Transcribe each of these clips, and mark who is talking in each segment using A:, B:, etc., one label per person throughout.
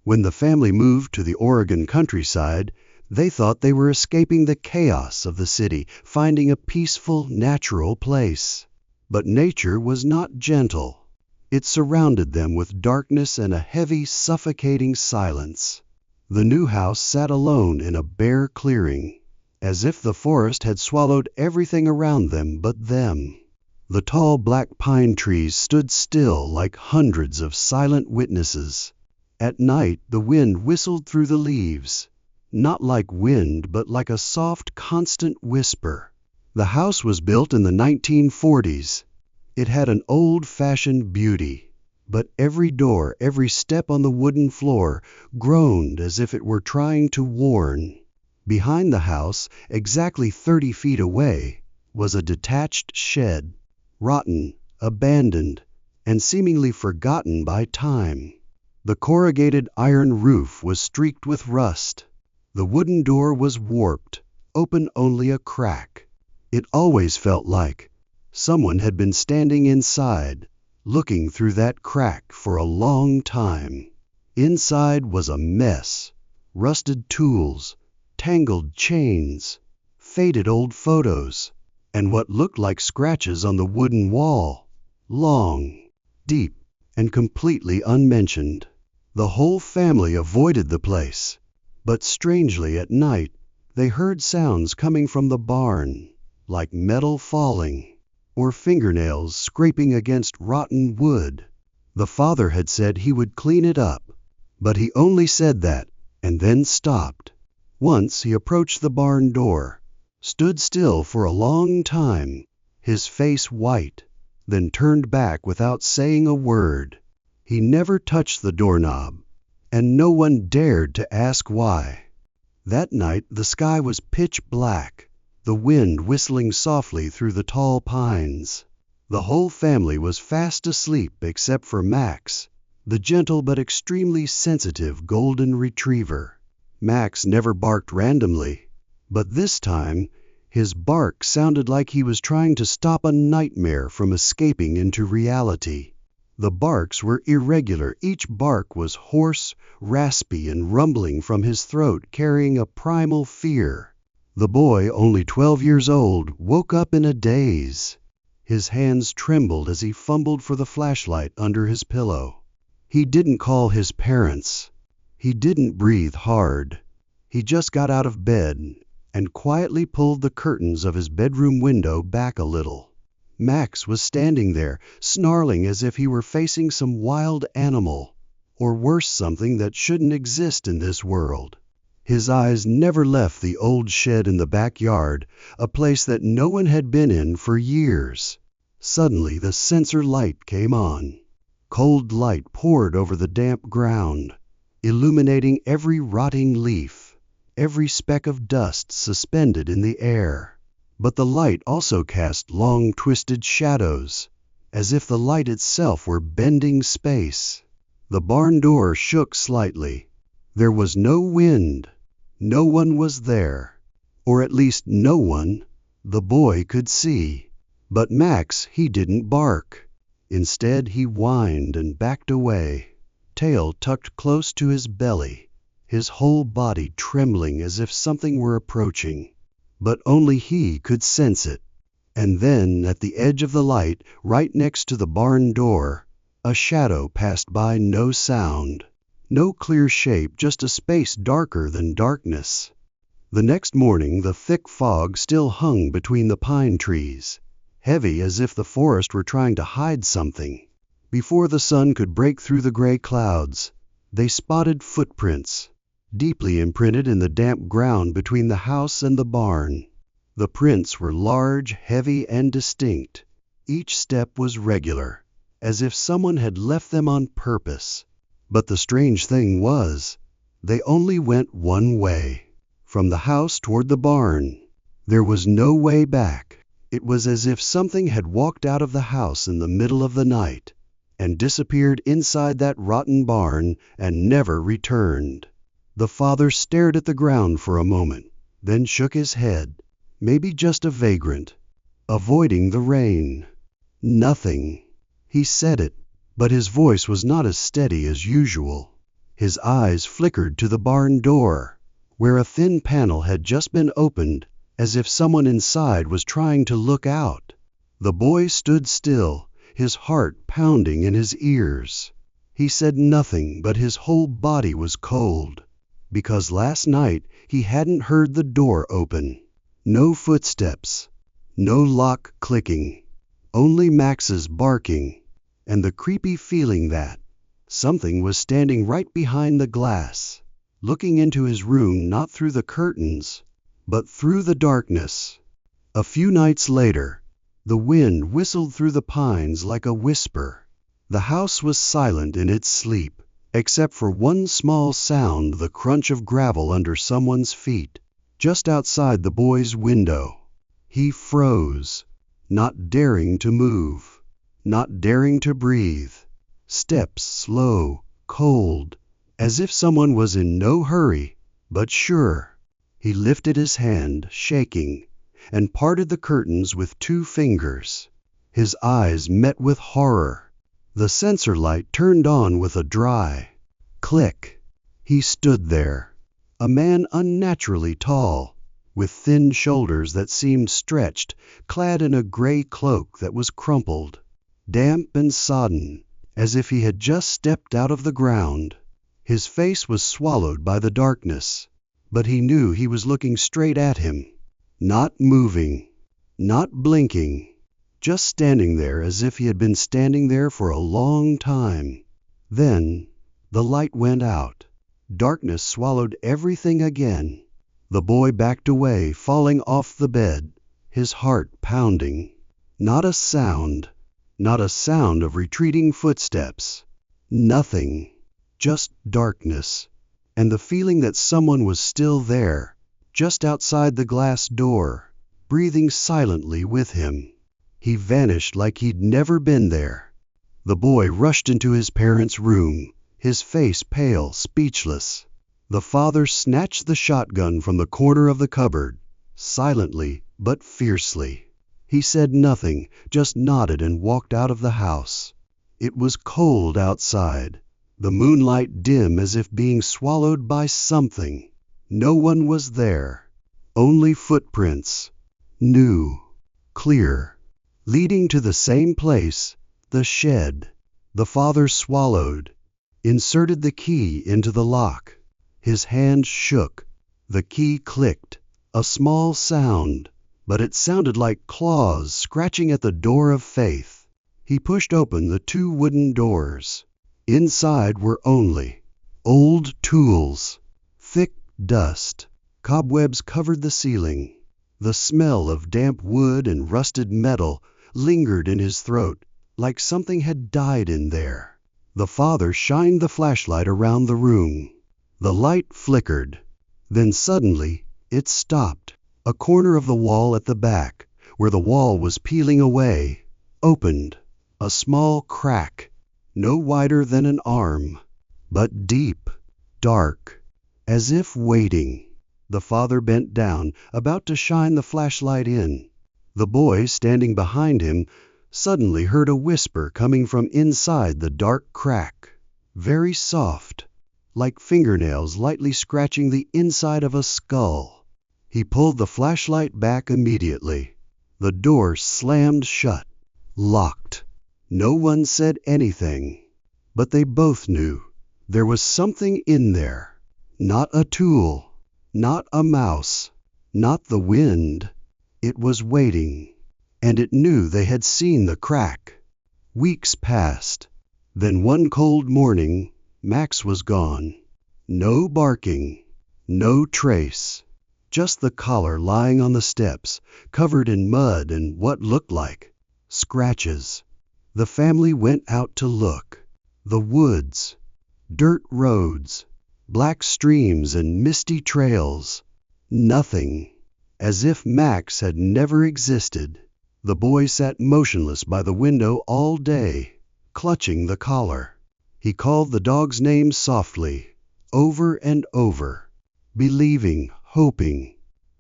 A: When the family moved to the Oregon countryside, they thought they were escaping the chaos of the city, finding a peaceful, natural place. But nature was not gentle. It surrounded them with darkness and a heavy, suffocating silence. The new house sat alone in a bare clearing, as if the forest had swallowed everything around them but them. The tall black pine trees stood still like hundreds of silent witnesses. At night the wind whistled through the leaves, not like wind but like a soft, constant whisper. The house was built in the 1940s. It had an old-fashioned beauty, but every door, every step on the wooden floor groaned as if it were trying to warn. Behind the house, exactly 30 feet away, was a detached shed, rotten, abandoned, and seemingly forgotten by time. The corrugated iron roof was streaked with rust. The wooden door was warped, open only a crack. It always felt like someone had been standing inside, looking through that crack for a long time. Inside was a mess: rusted tools, tangled chains, faded old photos, and what looked like scratches on the wooden wall, long, deep, and completely unmentioned. The whole family avoided the place, but strangely at night they heard sounds coming from the barn, like metal falling, or fingernails scraping against rotten wood. The father had said he would clean it up, but he only said that and then stopped. Once he approached the barn door, stood still for a long time, his face white, then turned back without saying a word. He never touched the doorknob, and no one dared to ask why. That night the sky was pitch black, the wind whistling softly through the tall pines. The whole family was fast asleep except for Max, the gentle but extremely sensitive golden retriever. Max never barked randomly, but this time his bark sounded like he was trying to stop a nightmare from escaping into reality. The barks were irregular. Each bark was hoarse, raspy, and rumbling from his throat, carrying a primal fear. The boy, only 12 years old, woke up in a daze. His hands trembled as he fumbled for the flashlight under his pillow. He didn't call his parents. He didn't breathe hard. He just got out of bed and quietly pulled the curtains of his bedroom window back a little. Max was standing there, snarling as if he were facing some wild animal, or worse, something that shouldn't exist in this world. His eyes never left the old shed in the backyard, a place that no one had been in for years. Suddenly the sensor light came on. Cold light poured over the damp ground, illuminating every rotting leaf, every speck of dust suspended in the air. But the light also cast long, twisted shadows, as if the light itself were bending space. The barn door shook slightly. There was no wind. No one was there, or at least no one the boy could see. But Max, he didn't bark. Instead, he whined and backed away, tail tucked close to his belly, his whole body trembling as if something were approaching. But only he could sense it. And then, at the edge of the light, right next to the barn door, a shadow passed by, no sound, no clear shape, just a space darker than darkness. The next morning, the thick fog still hung between the pine trees, heavy as if the forest were trying to hide something. Before the sun could break through the gray clouds, they spotted footprints, deeply imprinted in the damp ground between the house and the barn. The prints were large, heavy, and distinct. Each step was regular, as if someone had left them on purpose. But the strange thing was, they only went one way, from the house toward the barn. There was no way back. It was as if something had walked out of the house in the middle of the night and disappeared inside that rotten barn and never returned. The father stared at the ground for a moment, then shook his head, maybe just a vagrant, avoiding the rain. Nothing. He said it, but his voice was not as steady as usual. His eyes flickered to the barn door, where a thin panel had just been opened, as if someone inside was trying to look out. The boy stood still, his heart pounding in his ears. He said nothing, but his whole body was cold, because last night he hadn't heard the door open. No footsteps, no lock clicking, only Max's barking, and the creepy feeling that something was standing right behind the glass, looking into his room not through the curtains, but through the darkness. A few nights later, the wind whistled through the pines like a whisper. The house was silent in its sleep, except for one small sound, the crunch of gravel under someone's feet, just outside the boy's window. He froze, not daring to move, not daring to breathe. Steps slow, cold, as if someone was in no hurry, but sure. He lifted his hand, shaking, and parted the curtains with 2 fingers. His eyes met with horror. The sensor light turned on with a dry click. He stood there, a man unnaturally tall, with thin shoulders that seemed stretched, clad in a gray cloak that was crumpled, damp and sodden, as if he had just stepped out of the ground. His face was swallowed by the darkness, but he knew he was looking straight at him, not moving, not blinking, just standing there as if he had been standing there for a long time. Then the light went out. Darkness swallowed everything again. The boy backed away, falling off the bed, his heart pounding. Not a sound. Not a sound of retreating footsteps. Nothing. Just darkness, and the feeling that someone was still there, just outside the glass door, breathing silently with him. He vanished like he'd never been there. The boy rushed into his parents' room, his face pale, speechless. The father snatched the shotgun from the corner of the cupboard, silently but fiercely. He said nothing, just nodded and walked out of the house. It was cold outside, the moonlight dim as if being swallowed by something. No one was there, only footprints, new, clear, leading to the same place, the shed. The father swallowed, inserted the key into the lock. His hand shook, the key clicked, a small sound, but it sounded like claws scratching at the door of faith. He pushed open the 2 wooden doors. Inside were only old tools, thick dust, cobwebs covered the ceiling. The smell of damp wood and rusted metal lingered in his throat, like something had died in there. The father shined the flashlight around the room. The light flickered. Then suddenly it stopped. A corner of the wall at the back, where the wall was peeling away, opened. A small crack, no wider than an arm, but deep, dark, as if waiting. The father bent down, about to shine the flashlight in. The boy, standing behind him, suddenly heard a whisper coming from inside the dark crack, very soft, like fingernails lightly scratching the inside of a skull. He pulled the flashlight back immediately. The door slammed shut, locked. No one said anything, but they both knew there was something in there. Not a tool, not a mouse, not the wind. It was waiting, and it knew they had seen the crack. Weeks passed. Then one cold morning, Max was gone. No barking, no trace. Just the collar lying on the steps, covered in mud and what looked like scratches. The family went out to look. The woods, dirt roads, black streams and misty trails. Nothing. As if Max had never existed. The boy sat motionless by the window all day, clutching the collar. He called the dog's name softly, over and over, believing, hoping,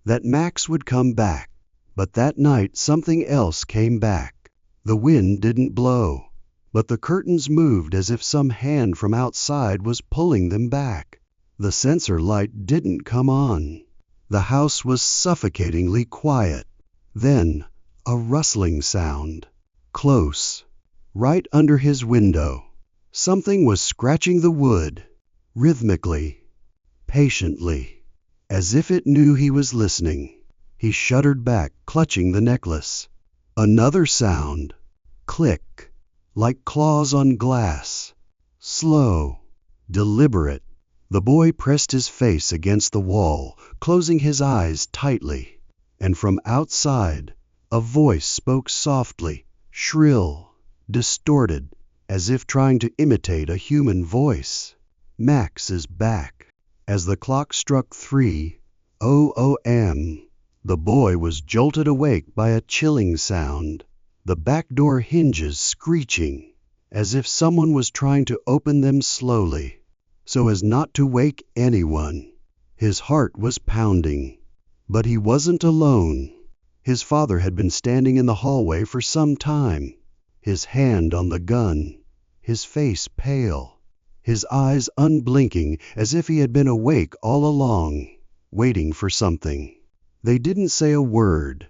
A: that Max would come back. But that night something else came back. The wind didn't blow. but the curtains moved as if some hand from outside was pulling them back. The sensor light didn't come on. The house was suffocatingly quiet. Then, a rustling sound. Close. Right under his window. Something was scratching the wood. Rhythmically. Patiently. As if it knew he was listening. He shuddered back, clutching the necklace. Another sound. Click. Like claws on glass. Slow. Deliberate. The boy pressed his face against the wall, closing his eyes tightly. And from outside, a voice spoke softly, shrill, distorted, as if trying to imitate a human voice. Max is back. As the clock struck 3:00 a.m., the boy was jolted awake by a chilling sound. The back door hinges screeching, as if someone was trying to open them slowly, so as not to wake anyone. His heart was pounding. But he wasn't alone. His father had been standing in the hallway for some time, his hand on the gun, his face pale, his eyes unblinking as if he had been awake all along, waiting for something. They didn't say a word.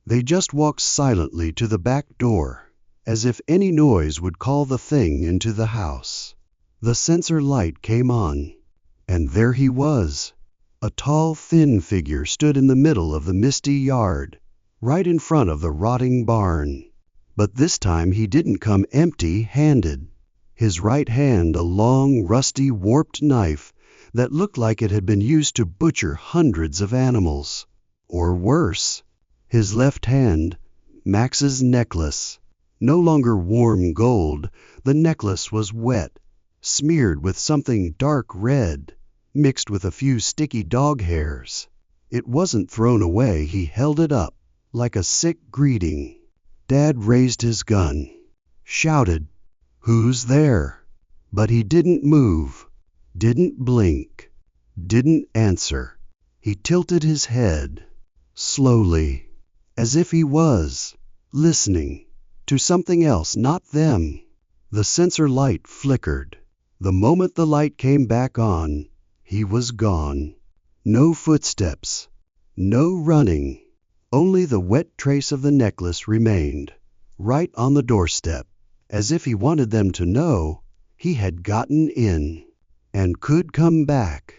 A: They just walked silently to the back door, as if any noise would call the thing into the house. The sensor light came on, and there he was. A tall, thin figure stood in the middle of the misty yard, right in front of the rotting barn. But this time he didn't come empty-handed. His right hand a long, rusty, warped knife that looked like it had been used to butcher hundreds of animals. Or worse. His left hand, Max's necklace. No longer warm gold, the necklace was wet, smeared with something dark red, mixed with a few sticky dog hairs. It wasn't thrown away, he held it up, like a sick greeting. Dad raised his gun, shouted, "Who's there?" But he didn't move, didn't blink, didn't answer. He tilted his head, slowly, as if he was listening to something else, not them. The sensor light flickered. The moment the light came back on, he was gone. No footsteps, no running. Only the wet trace of the necklace remained, right on the doorstep, as if he wanted them to know he had gotten in and could come back.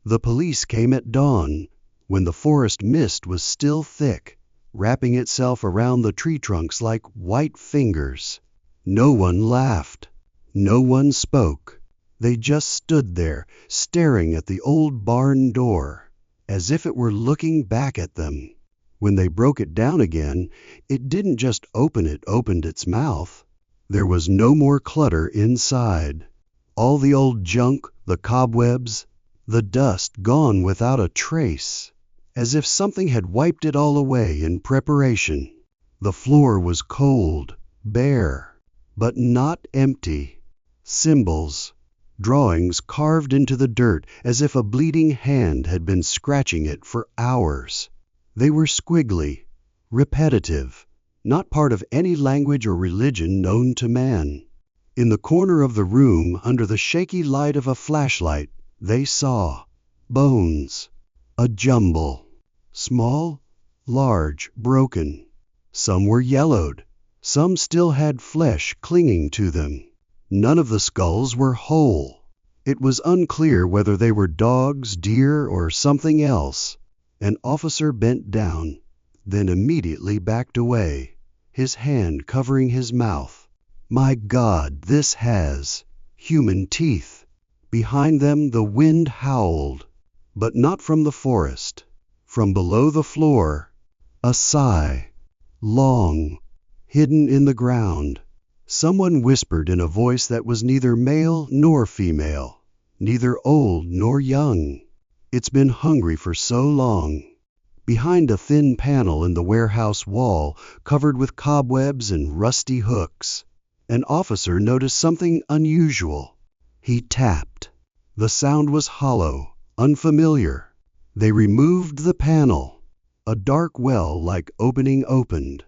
A: The police came at dawn, when the forest mist was still thick, wrapping itself around the tree trunks like white fingers. No one laughed. No one spoke. They just stood there, staring at the old barn door, as if it were looking back at them. When they broke it down again, it didn't just opened its mouth. There was no more clutter inside. All the old junk, the cobwebs, the dust gone without a trace, as if something had wiped it all away in preparation. The floor was cold, bare, but not empty. Symbols, drawings carved into the dirt as if a bleeding hand had been scratching it for hours. They were squiggly, repetitive, not part of any language or religion known to man. In the corner of the room, under the shaky light of a flashlight, they saw bones, a jumble, small, large, broken. Some were yellowed, some still had flesh clinging to them. None of the skulls were whole. It was unclear whether they were dogs, deer, or something else. An officer bent down, then immediately backed away, his hand covering his mouth. My God, this has human teeth. Behind them the wind howled, but not from the forest. From below the floor, a sigh, long, hidden in the ground. Someone whispered in a voice that was neither male nor female, neither old nor young. It's been hungry for so long. Behind a thin panel in the warehouse wall, covered with cobwebs and rusty hooks, an officer noticed something unusual. He tapped. The sound was hollow, unfamiliar. They removed the panel. A dark well-like opening opened.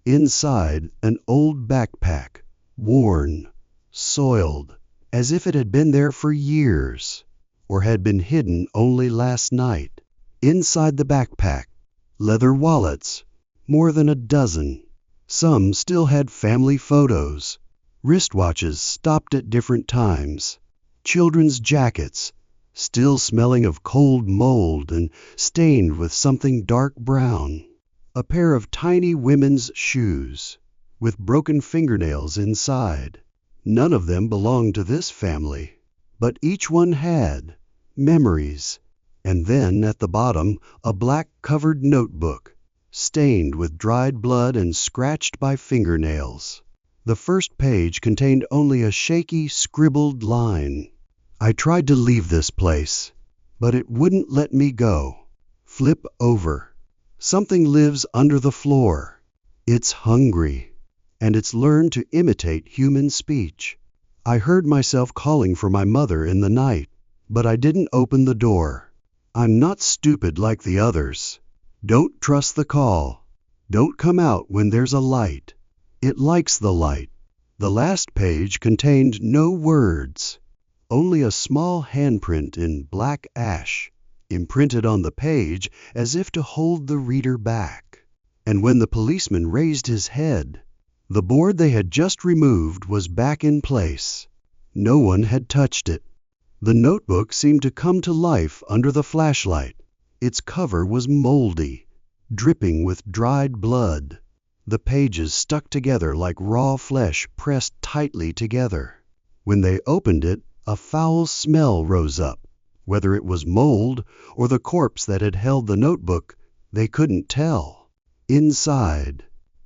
A: Inside, an old backpack, worn, soiled, as if it had been there for years, or had been hidden only last night. Inside the backpack, leather wallets, more than a dozen. Some still had family photos, wristwatches stopped at different times, children's jackets, still smelling of cold mold and stained with something dark brown. A pair of tiny women's shoes, with broken fingernails inside. None of them belonged to this family, but each one had memories. And then at the bottom, a black-covered notebook, stained with dried blood and scratched by fingernails. The first page contained only a shaky, scribbled line. I tried to leave this place, but it wouldn't let me go. Flip over. Something lives under the floor. It's hungry, and it's learned to imitate human speech. I heard myself calling for my mother in the night, but I didn't open the door. I'm not stupid like the others. Don't trust the call. Don't come out when there's a light. It likes the light. The last page contained no words, only a small handprint in black ash, imprinted on the page as if to hold the reader back. And when the policeman raised his head, the board they had just removed was back in place. No one had touched it. The notebook seemed to come to life under the flashlight. Its cover was moldy, dripping with dried blood. The pages stuck together like raw flesh pressed tightly together. When they opened it, a foul smell rose up. Whether it was mold or the corpse that had held the notebook, they couldn't tell. Inside,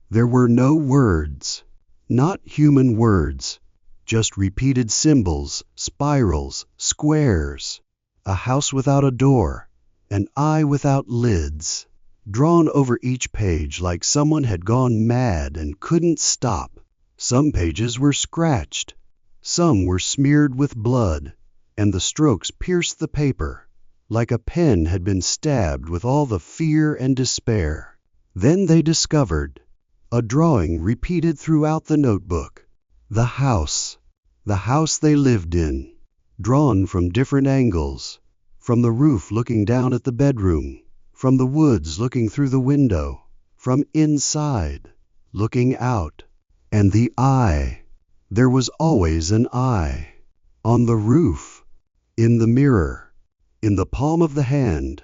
A: there were no words, not human words, just repeated symbols, spirals, squares, a house without a door, an eye without lids, drawn over each page like someone had gone mad and couldn't stop. Some pages were scratched, some were smeared with blood, and the strokes pierced the paper, like a pen had been stabbed with all the fear and despair. Then they discovered a drawing repeated throughout the notebook. The house they lived in, drawn from different angles, from the roof looking down at the bedroom, from the woods looking through the window, from inside, looking out. And the eye, there was always an eye, on the roof, in the mirror, in the palm of the hand,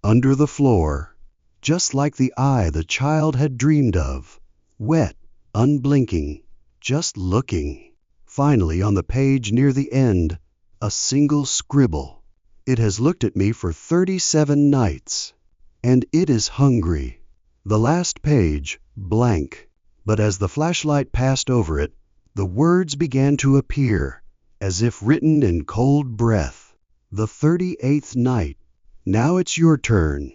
A: under the floor, just like the eye the child had dreamed of, wet, unblinking, just looking. Finally, on the page near the end, a single scribble. It has looked at me for 37 nights, and it is hungry. The last page, blank, but as the flashlight passed over it, the words began to appear, as if written in cold breath. The 38th night. Now it's your turn.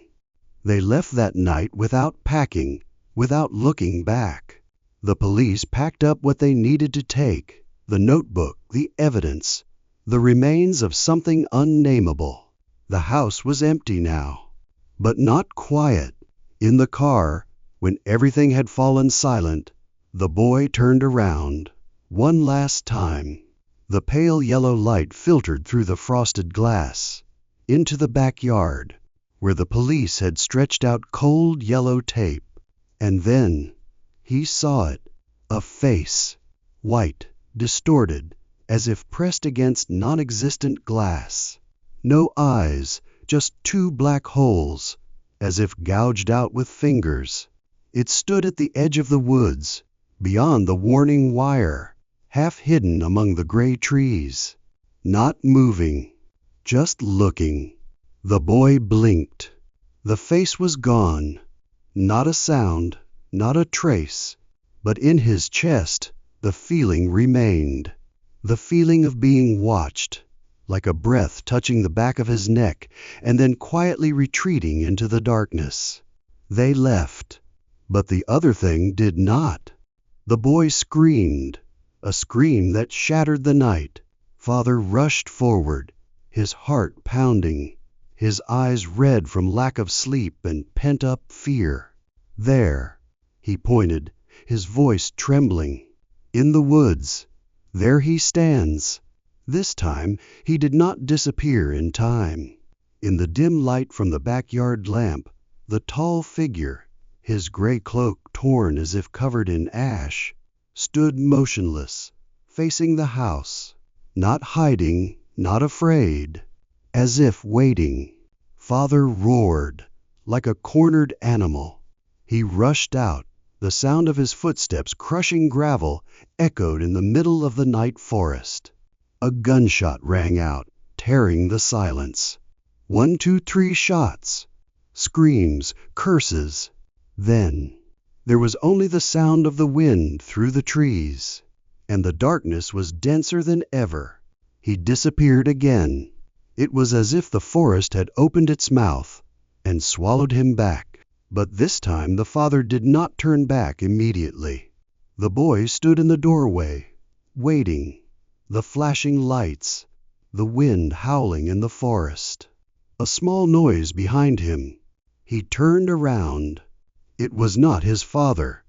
A: They left that night without packing, without looking back. The police packed up what they needed to take, the notebook, the evidence, the remains of something unnameable. The house was empty now, but not quiet. In the car, when everything had fallen silent, the boy turned around. One last time. The pale yellow light filtered through the frosted glass, into the backyard, where the police had stretched out cold yellow tape. And then he saw it, a face, white, distorted, as if pressed against non-existent glass. No eyes, just two black holes, as if gouged out with fingers. It stood at the edge of the woods, beyond the warning wire, half hidden among the gray trees. Not moving, just looking. The boy blinked. The face was gone. Not a sound, not a trace, but in his chest the feeling remained. The feeling of being watched, like a breath touching the back of his neck and then quietly retreating into the darkness. They left, but the other thing did not. The boy screamed, a scream that shattered the night. Father rushed forward, his heart pounding, his eyes red from lack of sleep and pent-up fear. There, he pointed, his voice trembling. In the woods. There he stands. This time he did not disappear in time. In the dim light from the backyard lamp, the tall figure, his gray cloak torn as if covered in ash, stood motionless, facing the house, not hiding, not afraid, as if waiting. Father roared, like a cornered animal. He rushed out. The sound of his footsteps crushing gravel echoed in the middle of the night forest. A gunshot rang out, tearing the silence. 1, 2, 3 shots. Screams, curses. Then there was only the sound of the wind through the trees, and the darkness was denser than ever. He disappeared again. It was as if the forest had opened its mouth and swallowed him back. But this time the father did not turn back immediately. The boy stood in the doorway, waiting, the flashing lights, the wind howling in the forest. A small noise behind him. He turned around. It was not his father.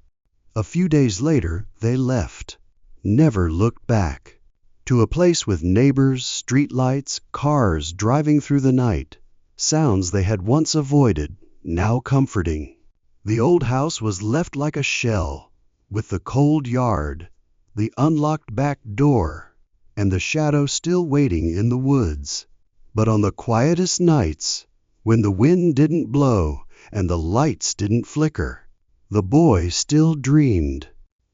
A: A few days later they left, never looked back, to a place with neighbors, streetlights, cars driving through the night, sounds they had once avoided, now comforting. The old house was left like a shell, with the cold yard, the unlocked back door, and the shadow still waiting in the woods. But on the quietest nights, when the wind didn't blow and the lights didn't flicker, the boy still dreamed.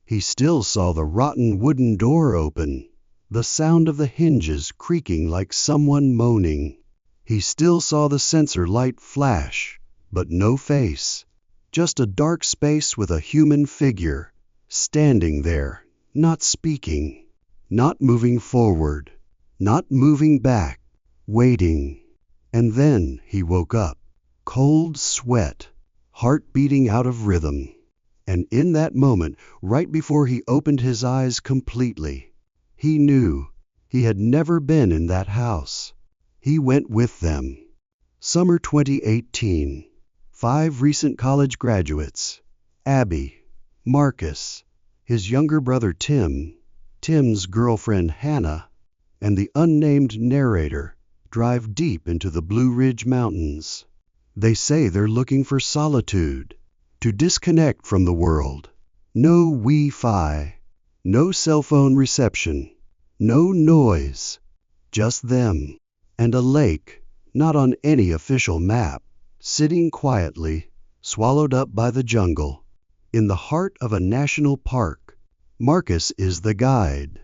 A: He still saw the rotten wooden door open, the sound of the hinges creaking like someone moaning. He still saw the sensor light flash, but no face, just a dark space with a human figure, standing there, not speaking, not moving forward, not moving back, waiting. And then he woke up, cold sweat, heart beating out of rhythm. And in that moment, right before he opened his eyes completely, he knew he had never been in that house. He went with them. Summer 2018. 5 recent college graduates, Abby, Marcus, his younger brother Tim, Tim's girlfriend Hannah, and the unnamed narrator, drive deep into the Blue Ridge Mountains. They say they're looking for solitude, to disconnect from the world. No Wi-Fi, no cell phone reception, no noise, just them, and a lake, not on any official map, sitting quietly, swallowed up by the jungle, in the heart of a national park. Marcus is the guide.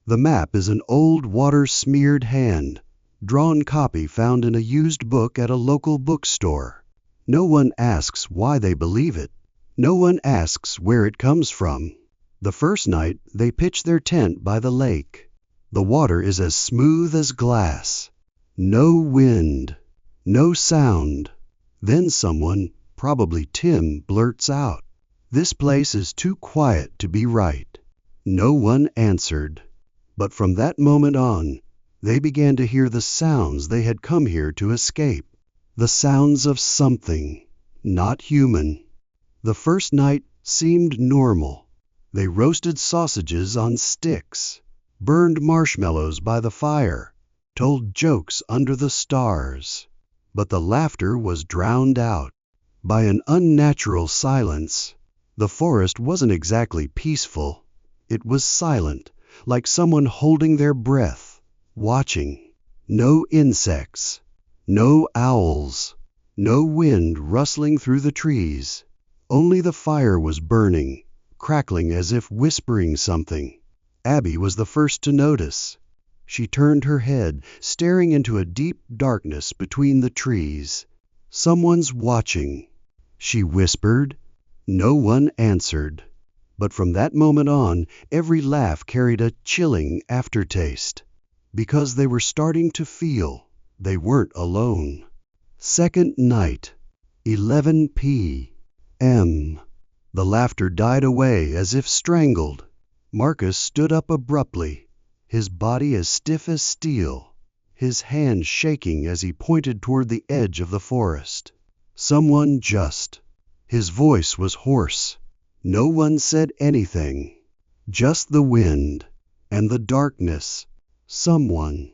A: The map is an old water-smeared hand-drawn copy found in a used book at a local bookstore. No one asks why they believe it. No one asks where it comes from. The first night, they pitch their tent by the lake. The water is as smooth as glass. No wind, no sound. Then someone, probably Tim, blurts out, "This place is too quiet to be right." No one answered. But from that moment on, they began to hear the sounds they had come here to escape. The sounds of something, not human. The first night seemed normal. They roasted sausages on sticks, burned marshmallows by the fire, told jokes under the stars. But the laughter was drowned out by an unnatural silence. The forest wasn't exactly peaceful. It was silent, like someone holding their breath, watching. No insects, no owls, no wind rustling through the trees. Only the fire was burning, crackling as if whispering something. Abby was the first to notice. She turned her head, staring into a deep darkness between the trees. "Someone's watching," she whispered. No one answered. But from that moment on, every laugh carried a chilling aftertaste, because they were starting to feel they weren't alone. Second night, 11 p.m. The laughter died away as if strangled. Marcus stood up abruptly, his body as stiff as steel, his hand shaking as he pointed toward the edge of the forest. "Someone just." His voice was hoarse. No one said anything. Just the wind and the darkness. Someone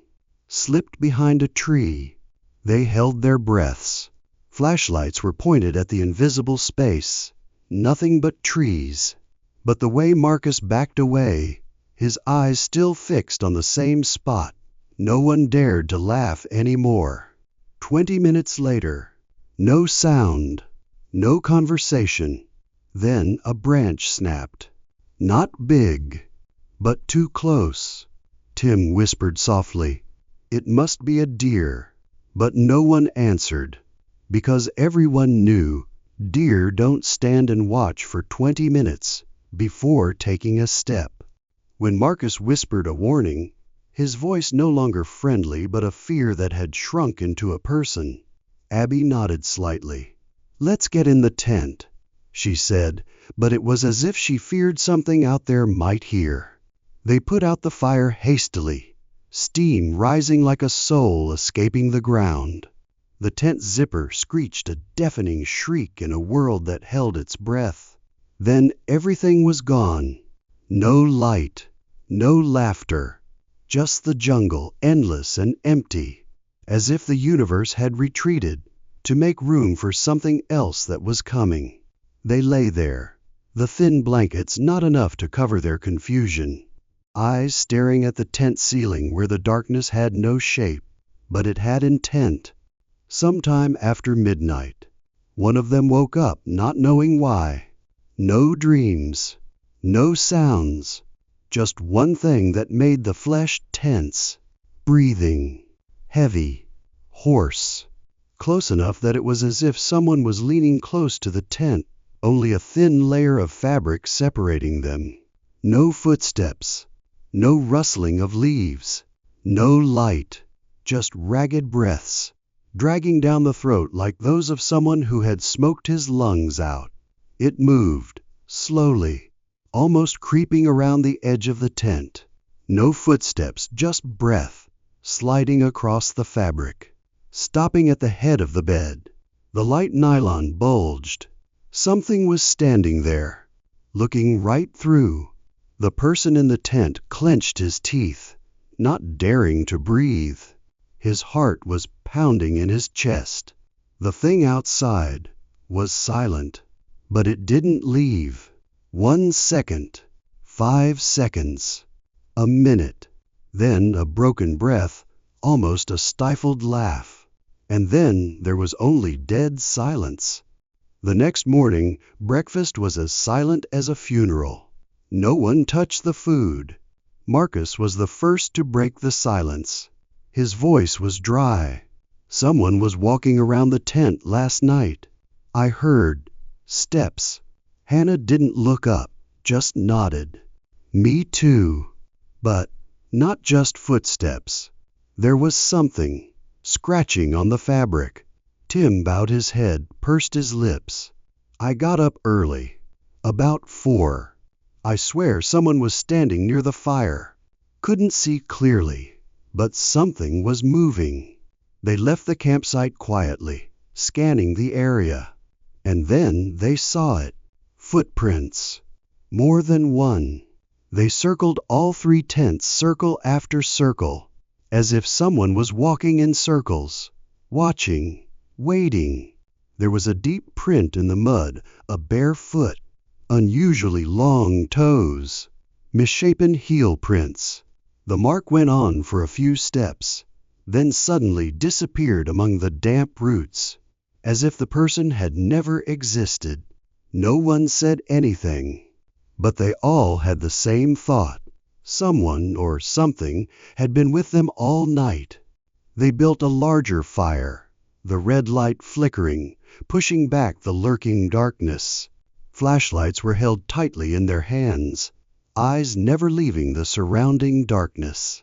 A: slipped behind a tree. They held their breaths. Flashlights were pointed at the invisible space. Nothing but trees. But the way Marcus backed away, his eyes still fixed on the same spot, no one dared to laugh anymore. 20 minutes later, no sound, no conversation. Then a branch snapped. Not big, but too close. Tim whispered softly, "It must be a deer." But no one answered, because everyone knew deer don't stand and watch for 20 minutes before taking a step. When Marcus whispered a warning, his voice no longer friendly but a fear that had shrunk into a person, Abby nodded slightly. "Let's get in the tent," she said, but it was as if she feared something out there might hear. They put out the fire hastily, steam rising like a soul escaping the ground. The tent zipper screeched a deafening shriek in a world that held its breath. Then everything was gone. No light, no laughter, just the jungle, endless and empty, as if the universe had retreated to make room for something else that was coming. They lay there, the thin blankets not enough to cover their confusion, eyes staring at the tent ceiling where the darkness had no shape, but it had intent. Sometime after midnight, one of them woke up not knowing why. No dreams, no sounds, just one thing that made the flesh tense. Breathing, heavy, hoarse, close enough that it was as if someone was leaning close to the tent, only a thin layer of fabric separating them. No footsteps, no rustling of leaves, no light, just ragged breaths, dragging down the throat like those of someone who had smoked his lungs out. It moved, slowly, almost creeping around the edge of the tent. No footsteps, just breath, sliding across the fabric, stopping at the head of the bed. The light nylon bulged. Something was standing there, looking right through. The person in the tent clenched his teeth, not daring to breathe. His heart was pounding in his chest. The thing outside was silent. But it didn't leave. 1 second, 5 seconds, a minute, then a broken breath, almost a stifled laugh. And then there was only dead silence. The next morning, breakfast was as silent as a funeral. No one touched the food. Marcus was the first to break the silence. His voice was dry. "Someone was walking around the tent last night. I heard steps." Hannah didn't look up, just nodded. "Me too." But not just footsteps. There was something, scratching on the fabric. Tim bowed his head, pursed his lips. "I got up early. About 4. I swear someone was standing near the fire. Couldn't see clearly, but something was moving." They left the campsite quietly, scanning the area. And then they saw it. Footprints. More than one. They circled all 3 tents, circle after circle, as if someone was walking in circles, watching, waiting. There was a deep print in the mud, a bare foot, unusually long toes, misshapen heel prints. The mark went on for a few steps, then suddenly disappeared among the damp roots, as if the person had never existed. No one said anything, but they all had the same thought. Someone or something had been with them all night. They built a larger fire, the red light flickering, pushing back the lurking darkness. Flashlights were held tightly in their hands, eyes never leaving the surrounding darkness.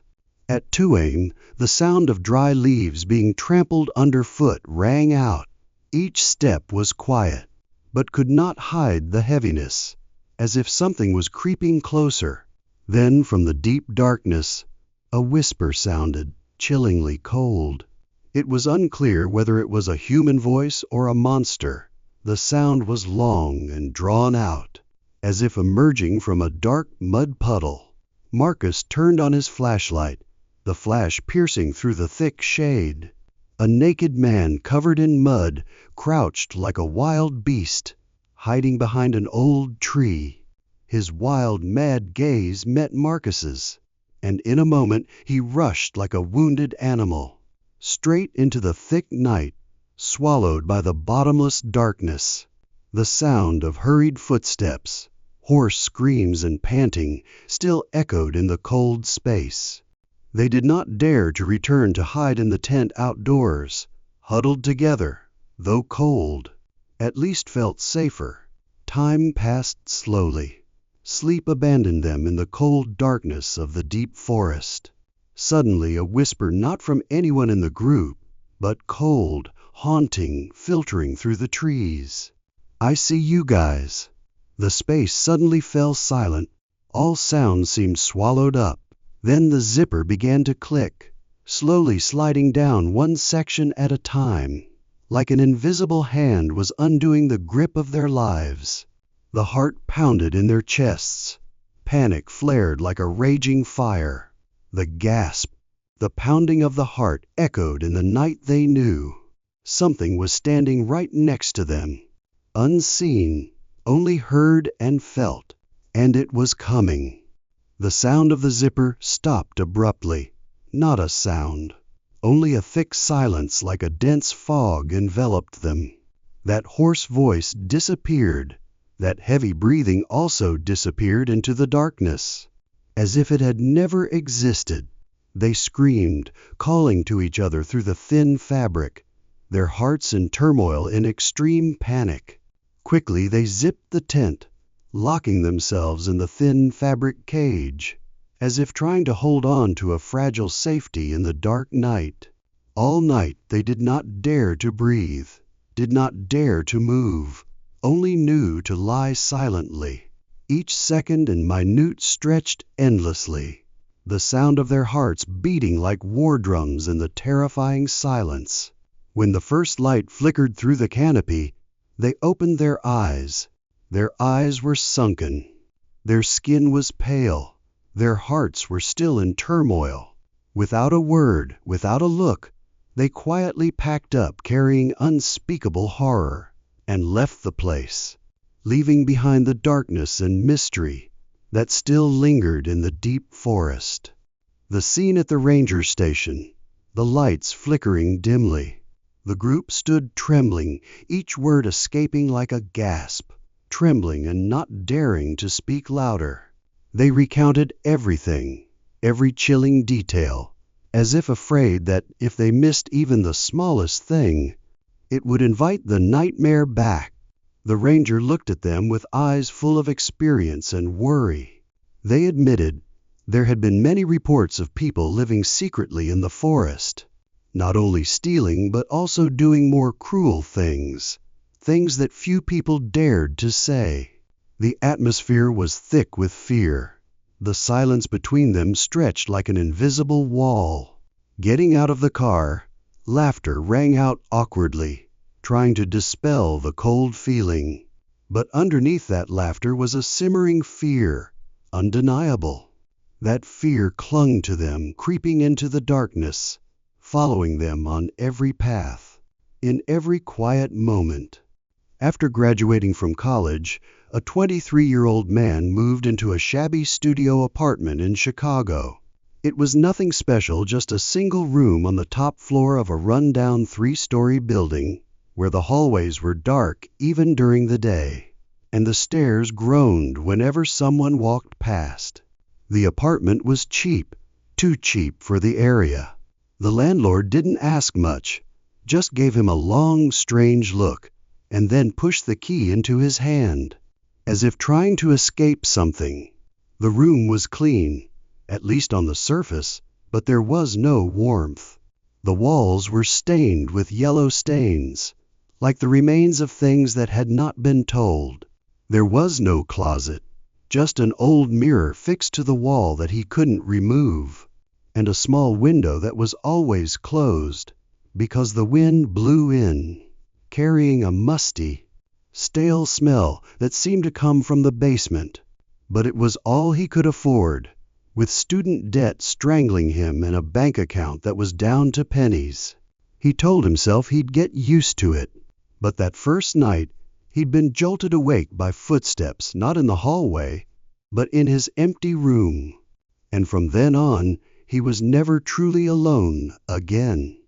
A: At 2 a.m., the sound of dry leaves being trampled underfoot rang out. Each step was quiet, but could not hide the heaviness, as if something was creeping closer. Then from the deep darkness, a whisper sounded, chillingly cold. It was unclear whether it was a human voice or a monster. The sound was long and drawn out. as if emerging from a dark mud puddle. Marcus turned on his flashlight, the flash piercing through the thick shade. A naked man covered in mud crouched like a wild beast, hiding behind an old tree. His wild, mad gaze met Marcus's, and in a moment he rushed like a wounded animal, straight into the thick night, swallowed by the bottomless darkness. The sound of hurried footsteps, hoarse screams and panting still echoed in the cold space. They did not dare to return to hide in the tent outdoors, huddled together, though cold, at least felt safer. Time passed slowly. Sleep abandoned them in the cold darkness of the deep forest. Suddenly a whisper, not from anyone in the group, but cold, haunting, filtering through the trees. "I see you guys." The space suddenly fell silent. All sound seemed swallowed up. Then the zipper began to click, slowly sliding down one section at a time, like an invisible hand was undoing the grip of their lives. The heart pounded in their chests. Panic flared like a raging fire. The gasp, the pounding of the heart echoed in the night they knew. Something was standing right next to them, unseen, only heard and felt, and it was coming. The sound of the zipper stopped abruptly. Not a sound. Only a thick silence like a dense fog enveloped them. That hoarse voice disappeared. That heavy breathing also disappeared into the darkness, as if it had never existed. They screamed, calling to each other through the thin fabric, their hearts in turmoil in extreme panic. Quickly they zipped the tent, locking themselves in the thin fabric cage, as if trying to hold on to a fragile safety in the dark night. All night they did not dare to breathe, did not dare to move, only knew to lie silently. Each second and minute stretched endlessly, the sound of their hearts beating like war drums in the terrifying silence. When the first light flickered through the canopy, they opened their eyes. Their eyes were sunken. Their skin was pale. Their hearts were still in turmoil. Without a word, without a look, they quietly packed up, carrying unspeakable horror, and left the place, leaving behind the darkness and mystery that still lingered in the deep forest. The scene at the ranger station, the lights flickering dimly. The group stood trembling, each word escaping like a gasp, trembling and not daring to speak louder. They recounted everything, every chilling detail, as if afraid that if they missed even the smallest thing, it would invite the nightmare back. The ranger looked at them with eyes full of experience and worry. They admitted there had been many reports of people living secretly in the forest, not only stealing but also doing more cruel things, things that few people dared to say. The atmosphere was thick with fear. The silence between them stretched like an invisible wall. Getting out of the car, laughter rang out awkwardly, trying to dispel the cold feeling. But underneath that laughter was a simmering fear, undeniable. That fear clung to them, creeping into the darkness, following them on every path, in every quiet moment. After graduating from college, a 23-year-old man moved into a shabby studio apartment in Chicago. It was nothing special, just a single room on the top floor of a run-down 3-story building, where the hallways were dark even during the day, and the stairs groaned whenever someone walked past. The apartment was cheap, too cheap for the area. The landlord didn't ask much, just gave him a long, strange look, and then pushed the key into his hand, as if trying to escape something. The room was clean, at least on the surface, but there was no warmth. The walls were stained with yellow stains, like the remains of things that had not been told. There was no closet, just an old mirror fixed to the wall that he couldn't remove, and a small window that was always closed, because the wind blew in, carrying a musty, stale smell that seemed to come from the basement. But it was all he could afford, with student debt strangling him and a bank account that was down to pennies. He told himself he'd get used to it, but that first night he'd been jolted awake by footsteps not in the hallway, but in his empty room. And from then on, he was never truly alone again.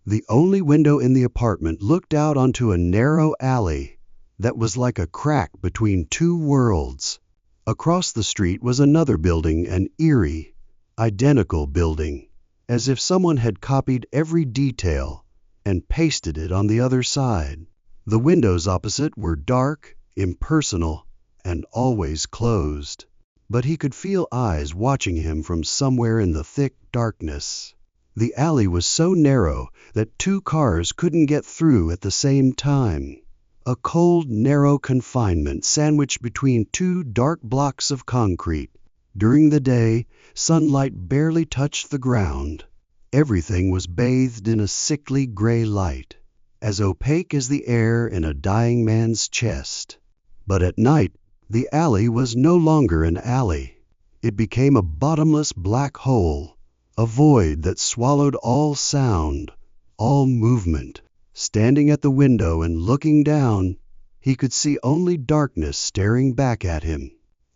A: The only window in the apartment looked out onto a narrow alley that was like a crack between two worlds. Across the street was another building, an eerie, identical building, as if someone had copied every detail and pasted it on the other side. The windows opposite were dark, impersonal, and always closed. But he could feel eyes watching him from somewhere in the thick darkness. The alley was so narrow that two cars couldn't get through at the same time. A cold, narrow confinement sandwiched between two dark blocks of concrete. During the day, sunlight barely touched the ground. Everything was bathed in a sickly gray light, as opaque as the air in a dying man's chest. But at night, the alley was no longer an alley. It became a bottomless black hole, a void that swallowed all sound, all movement. Standing at the window and looking down, he could see only darkness staring back at him.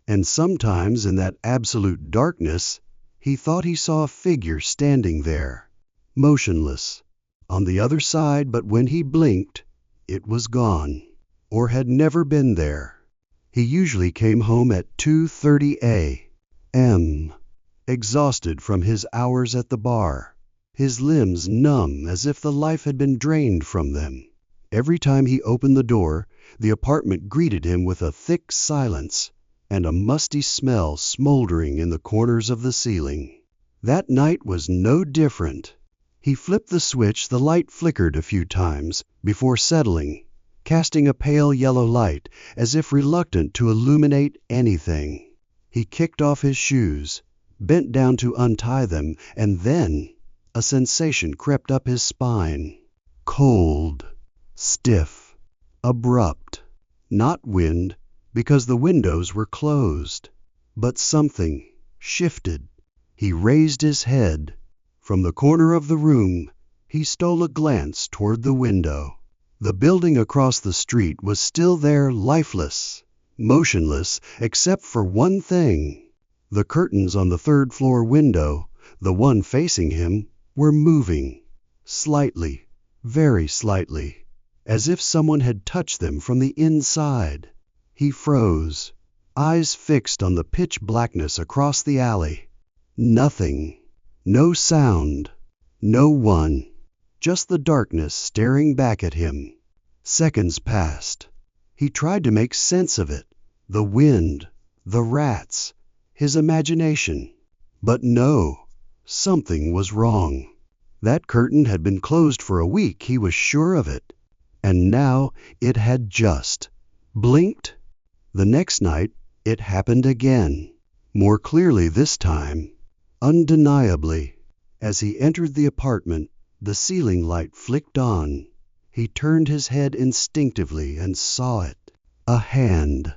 A: And sometimes in that absolute darkness, he thought he saw a figure standing there, motionless, on the other side, but when he blinked, it was gone, or had never been there. He usually came home at 2:30 a.m., exhausted from his hours at the bar, his limbs numb as if the life had been drained from them. Every time he opened the door, the apartment greeted him with a thick silence and a musty smell smoldering in the corners of the ceiling. That night was no different. He flipped the switch, the light flickered a few times before settling, casting a pale yellow light as if reluctant to illuminate anything. He kicked off his shoes, bent down to untie them, and then a sensation crept up his spine. Cold, stiff, abrupt. Not wind, because the windows were closed, but something shifted. He raised his head. From the corner of the room, he stole a glance toward the window. The building across the street was still there, lifeless, motionless, except for one thing. The curtains on the third-floor window, the one facing him, were moving, slightly, very slightly, as if someone had touched them from the inside. He froze, eyes fixed on the pitch blackness across the alley. Nothing, no sound, no one, just the darkness staring back at him. Seconds passed. He tried to make sense of it, the wind, the rats, his imagination. But no, something was wrong. That curtain had been closed for a week, he was sure of it. And now it had just blinked. The next night, it happened again, more clearly this time, undeniably. As he entered the apartment, the ceiling light flicked on. He turned his head instinctively and saw it. A hand.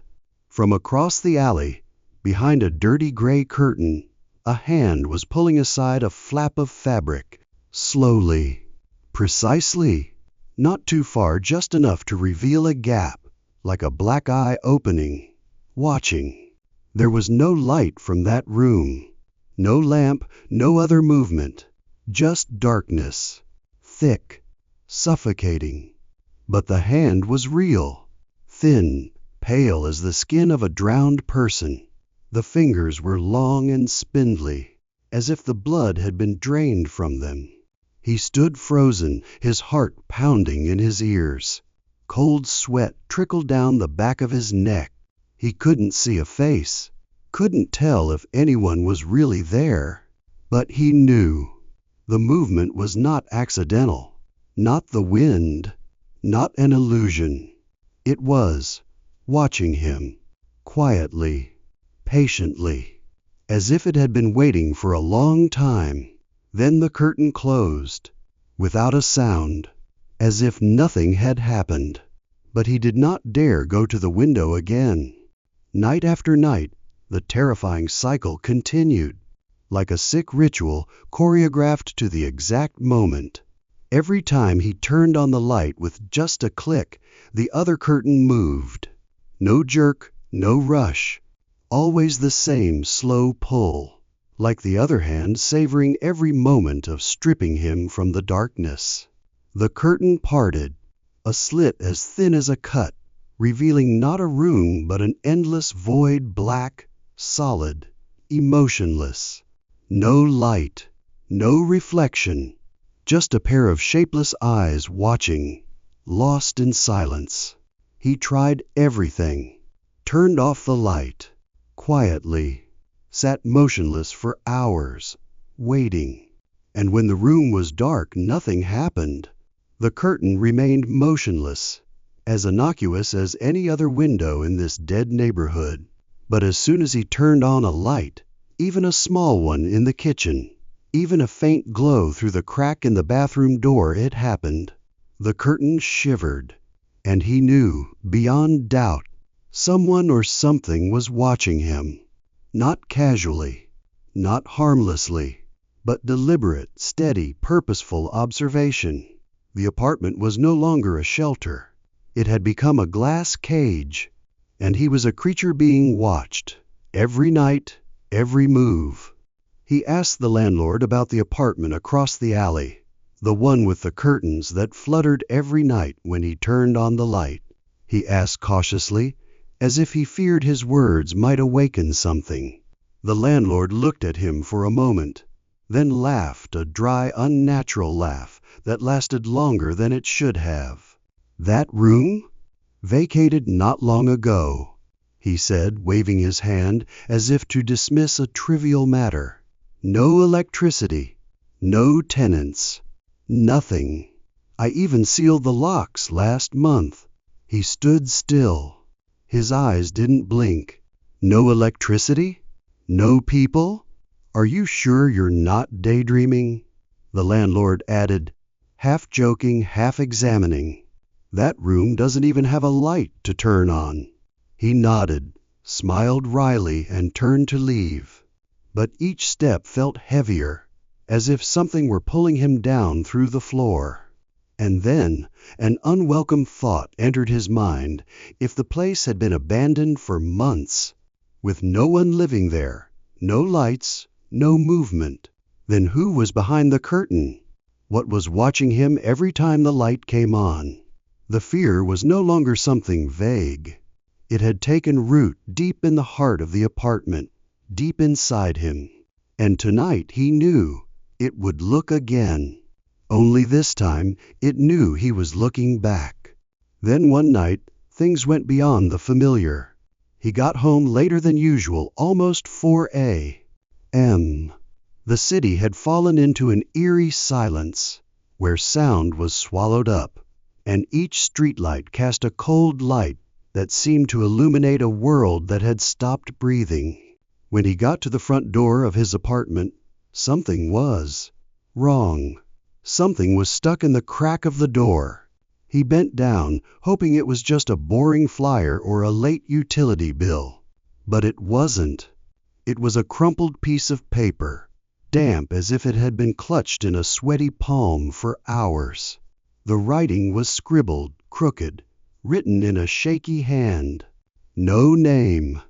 A: From across the alley, behind a dirty gray curtain, a hand was pulling aside a flap of fabric, slowly, precisely, not too far, just enough to reveal a gap, like a black eye opening, watching. There was no light from that room, no lamp, no other movement, just darkness, thick, suffocating. But the hand was real, thin, pale as the skin of a drowned person. The fingers were long and spindly, as if the blood had been drained from them. He stood frozen, his heart pounding in his ears. Cold sweat trickled down the back of his neck. He couldn't see a face, couldn't tell if anyone was really there. But he knew. The movement was not accidental, not the wind, not an illusion. It was, watching him, quietly, patiently, as if it had been waiting for a long time. Then the curtain closed, without a sound, as if nothing had happened. But he did not dare go to the window again. Night after night, the terrifying cycle continued, like a sick ritual choreographed to the exact moment. Every time he turned on the light with just a click, the other curtain moved. No jerk, no rush. Always the same slow pull, like the other hand savoring every moment of stripping him from the darkness. The curtain parted, a slit as thin as a cut, revealing not a room but an endless void, black, solid, emotionless. No light, no reflection, just a pair of shapeless eyes watching, lost in silence. He tried everything, turned off the light, quietly, sat motionless for hours, waiting. And when the room was dark, nothing happened. The curtain remained motionless, as innocuous as any other window in this dead neighborhood. But as soon as he turned on a light, even a small one in the kitchen, even a faint glow through the crack in the bathroom door, it happened. The curtain shivered, and he knew, beyond doubt, someone or something was watching him. Not casually, not harmlessly, but deliberate, steady, purposeful observation. The apartment was no longer a shelter. It had become a glass cage, and he was a creature being watched, every night, every move. He asked the landlord about the apartment across the alley, the one with the curtains that fluttered every night when he turned on the light. He asked cautiously, as if he feared his words might awaken something. The landlord looked at him for a moment, then laughed, a dry, unnatural laugh that lasted longer than it should have. "That room? Vacated not long ago," he said, waving his hand as if to dismiss a trivial matter. "No electricity, no tenants, nothing. I even sealed the locks last month." He stood still. His eyes didn't blink. "No electricity? No people? Are you sure you're not daydreaming?" The landlord added, half joking, half examining. "That room doesn't even have a light to turn on." He nodded, smiled wryly, and turned to leave. But each step felt heavier, as if something were pulling him down through the floor. And then an unwelcome thought entered his mind. If the place had been abandoned for months, with no one living there, no lights, no movement, then who was behind the curtain? What was watching him every time the light came on? The fear was no longer something vague. It had taken root deep in the heart of the apartment, deep inside him. And tonight he knew it would look again. Only this time it knew he was looking back. Then one night things went beyond the familiar. He got home later than usual, almost 4 a.m. The city had fallen into an eerie silence, where sound was swallowed up, and each streetlight cast a cold light that seemed to illuminate a world that had stopped breathing. When he got to the front door of his apartment, something was wrong. Something was stuck in the crack of the door. He bent down, hoping it was just a boring flyer or a late utility bill. But it wasn't. It was a crumpled piece of paper, damp as if it had been clutched in a sweaty palm for hours. The writing was scribbled, crooked, written in a shaky hand. No name,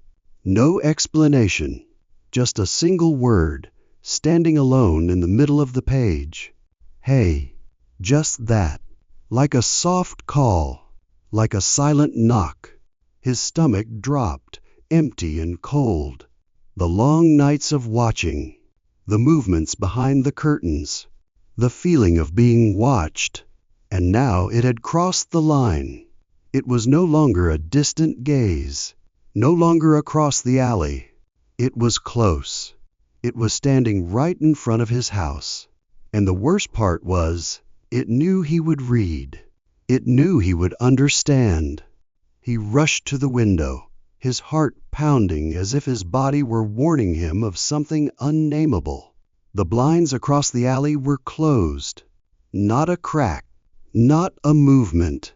A: no explanation, just a single word, standing alone in the middle of the page. Hey, just that. Like a soft call, like a silent knock. His stomach dropped, empty and cold. The long nights of watching, the movements behind the curtains, the feeling of being watched. And now it had crossed the line. It was no longer a distant gaze, no longer across the alley. It was close. It was standing right in front of his house. And the worst part was, it knew he would read. It knew he would understand. He rushed to the window, his heart pounding as if his body were warning him of something unnameable. The blinds across the alley were closed. Not a crack, not a movement,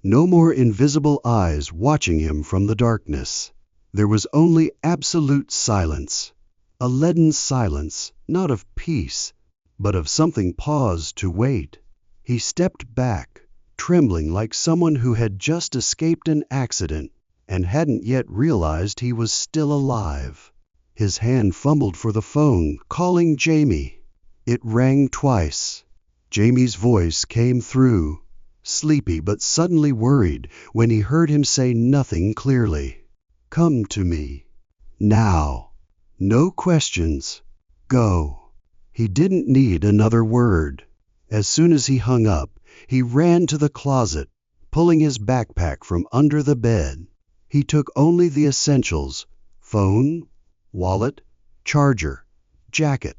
A: No more invisible eyes watching him from the darkness. There was only absolute silence. A leaden silence, not of peace, but of something paused to wait. He stepped back, trembling like someone who had just escaped an accident and hadn't yet realized he was still alive. His hand fumbled for the phone, calling Jamie. It rang twice. Jamie's voice came through, sleepy but suddenly worried when he heard him say nothing clearly. "Come to me. Now. No questions. Go." He didn't need another word. As soon as he hung up, he ran to the closet, pulling his backpack from under the bed. He took only the essentials: phone, wallet, charger, jacket,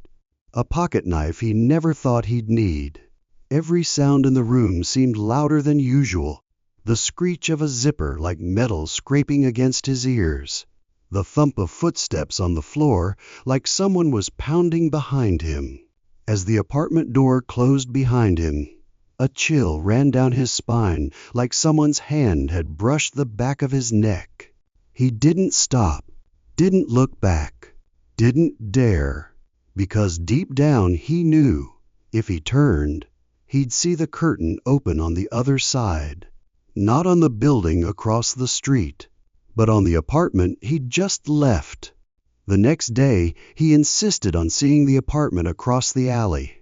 A: a pocket knife he never thought he'd need. Every sound in the room seemed louder than usual. The screech of a zipper like metal scraping against his ears. The thump of footsteps on the floor like someone was pounding behind him. As the apartment door closed behind him, a chill ran down his spine like someone's hand had brushed the back of his neck. He didn't stop, didn't look back, didn't dare, because deep down he knew, if he turned, he'd see the curtain open on the other side. Not on the building across the street, but on the apartment he'd just left. The next day, he insisted on seeing the apartment across the alley.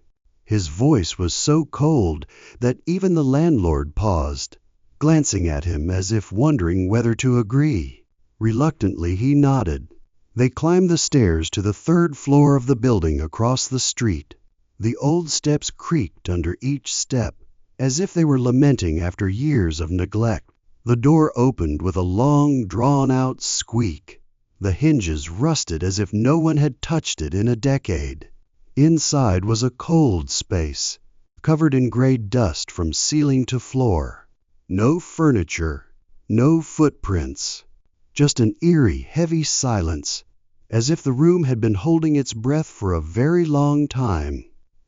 A: His voice was so cold that even the landlord paused, glancing at him as if wondering whether to agree. Reluctantly, he nodded. They climbed the stairs to the third floor of the building across the street. The old steps creaked under each step, as if they were lamenting after years of neglect. The door opened with a long, drawn-out squeak. The hinges rusted as if no one had touched it in a decade. Inside was a cold space, covered in gray dust from ceiling to floor. No furniture, no footprints, just an eerie, heavy silence, as if the room had been holding its breath for a very long time.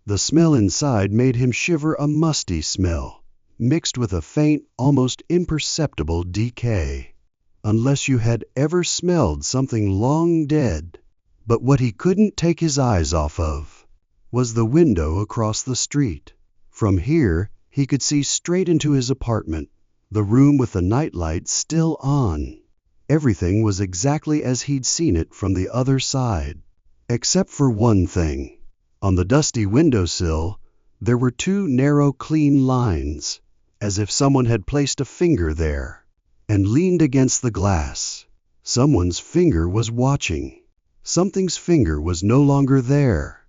A: The smell inside made him shiver, a musty smell, mixed with a faint, almost imperceptible decay. Unless you had ever smelled something long dead. But what he couldn't take his eyes off of was the window across the street. From here, he could see straight into his apartment, the room with the nightlight still on. Everything was exactly as he'd seen it from the other side, except for one thing. On the dusty windowsill, there were two narrow, clean lines, as if someone had placed a finger there. And leaned against the glass. Someone's finger was watching. Something's finger was no longer there.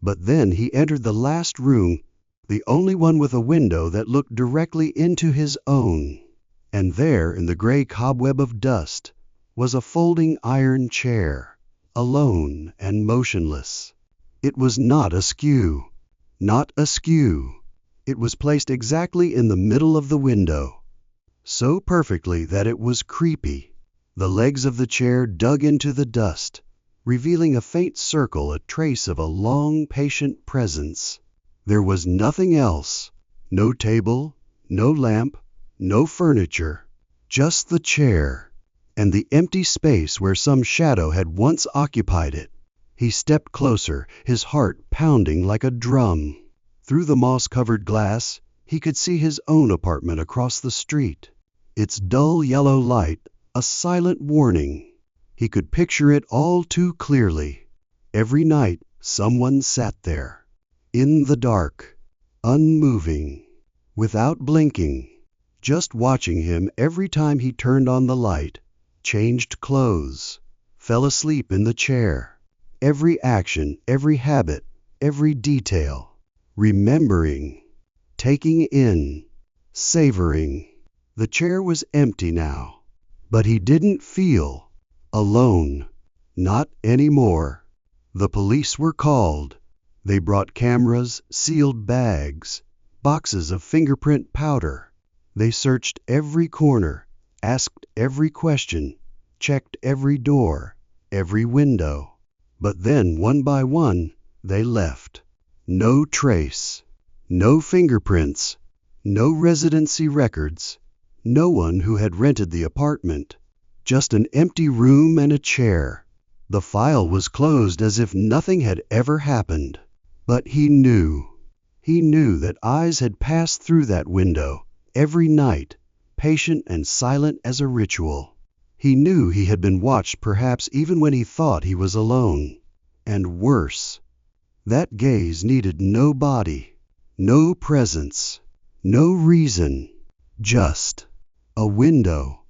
A: But then he entered the last room, the only one with a window that looked directly into his own. And there, in the gray cobweb of dust, was a folding iron chair, alone and motionless. It was not askew. Not askew. It was placed exactly in the middle of the window. So perfectly that it was creepy. The legs of the chair dug into the dust, revealing a faint circle, a trace of a long, patient presence. There was nothing else. No table, no lamp, no furniture. Just the chair, and the empty space where some shadow had once occupied it. He stepped closer, his heart pounding like a drum. Through the moss-covered glass, he could see his own apartment across the street. Its dull yellow light, a silent warning. He could picture it all too clearly. Every night, someone sat there, in the dark, unmoving, without blinking, just watching him every time he turned on the light, changed clothes, fell asleep in the chair. Every action, every habit, every detail. Remembering, taking in, savoring. The chair was empty now, but he didn't feel alone. Not anymore. The police were called. They brought cameras, sealed bags, boxes of fingerprint powder. They searched every corner, asked every question, checked every door, every window. But then, one by one, they left. No trace, no fingerprints, no residency records, No one who had rented the apartment. Just an empty room and a chair. The file was closed as if nothing had ever happened. But he knew that eyes had passed through that window every night, patient and silent as a ritual. He knew he had been watched perhaps even when he thought he was alone. And worse, that gaze needed no body, no presence, no reason, just a window,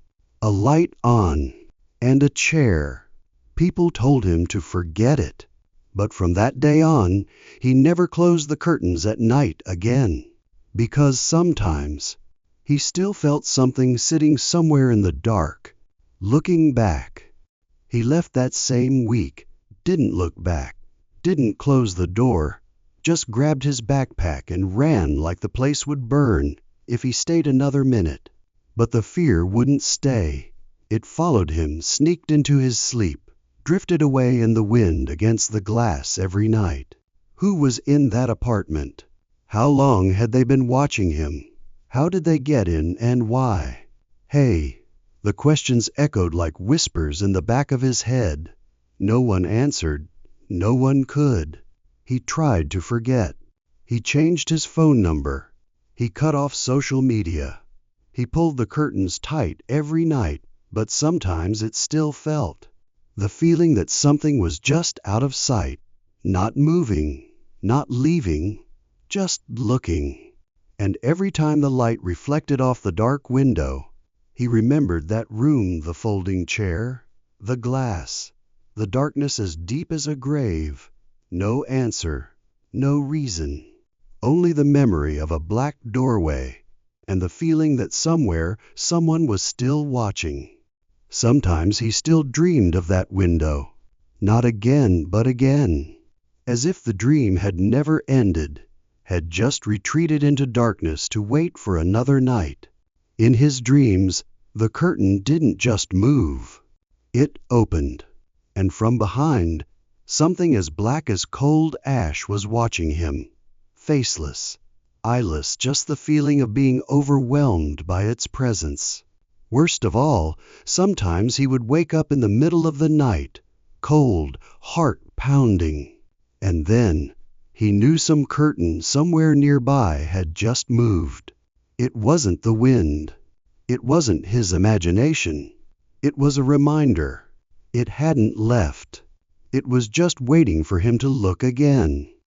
A: a light on, and a chair. People told him to forget it, but from that day on, he never closed the curtains at night again, because sometimes he still felt something sitting somewhere in the dark, looking back. He left that same week, didn't look back, didn't close the door, just grabbed his backpack and ran like the place would burn if he stayed another minute. But the fear wouldn't stay. It followed him, sneaked into his sleep, drifted away in the wind against the glass every night. Who was in that apartment? How long had they been watching him? How did they get in and why? Hey, the questions echoed like whispers in the back of his head. No one answered. No one could. He tried to forget. He changed his phone number. He cut off social media. He pulled the curtains tight every night, but sometimes it still felt. The feeling that something was just out of sight, not moving, not leaving, just looking. And every time the light reflected off the dark window, he remembered that room, the folding chair, the glass, the darkness as deep as a grave. No answer, no reason, only the memory of a black doorway and the feeling that somewhere someone was still watching. Sometimes he still dreamed of that window, not again but again, as if the dream had never ended, had just retreated into darkness to wait for another night. In his dreams, the curtain didn't just move. It opened, and from behind, something as black as cold ash was watching him, faceless, eyeless, just the feeling of being overwhelmed by its presence. Worst of all, sometimes he would wake up in the middle of the night, cold, heart pounding. And then he knew some curtain somewhere nearby had just moved. It wasn't the wind. It wasn't his imagination. It was a reminder. It hadn't left. It was just waiting for him to look again.